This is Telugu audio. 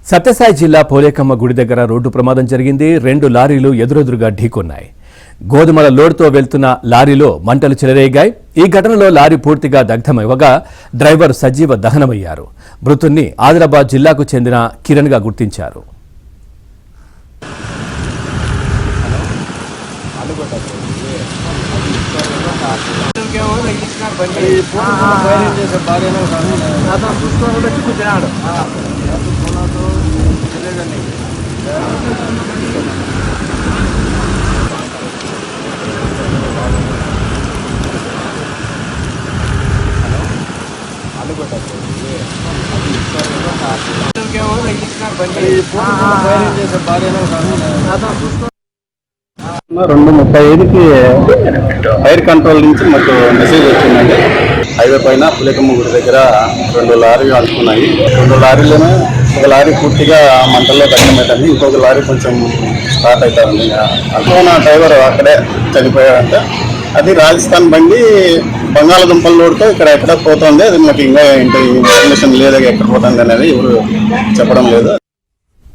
సత్యసాయి జిల్లా పోలేకమ్మ గుడి దగ్గర రోడ్డు ప్రమాదం జరిగింది. 2 లారీలు ఎదురెదురుగా ఢీకొన్నాయి. గోధుమల లోడ్తో వెళ్తున్న లారీలో మంటలు చెలరేగాయి. ఈ ఘటనలో లారీ పూర్తిగా దగ్ధమవ్వగా డ్రైవర్ సజీవ దహనమయ్యారు. మృతుణ్ణి ఆదిలాబాద్ జిల్లాకు చెందిన కిరణ్ గా గుర్తించారు. రెండు 35కి ఫైర్ కంట్రోల్ నుంచి మాకు మెసేజ్ వచ్చిందండి. హైవే పైన పులేకమ్మ గుడి దగ్గర 2 లారీలు అనుకున్నాయి. 2 లారీలోనే ఒక లారీ పూర్తిగా మంటల్లో దగ్ధమవుతుంది, ఇంకొక లారీ కొంచెం స్టార్ట్ అవుతుంది. అనుకున్న డ్రైవర్ అక్కడే చనిపోయాడంటే అది రాజస్థాన్ బండి బంగాళదుంపల లోడ్తో ఎక్కడ పోతుంది. అది మాకు ఇంకా ఇన్ఫర్మేషన్ లేదు, ఎక్కడ పోతుంది అనేది ఎవరు చెప్పడం లేదు.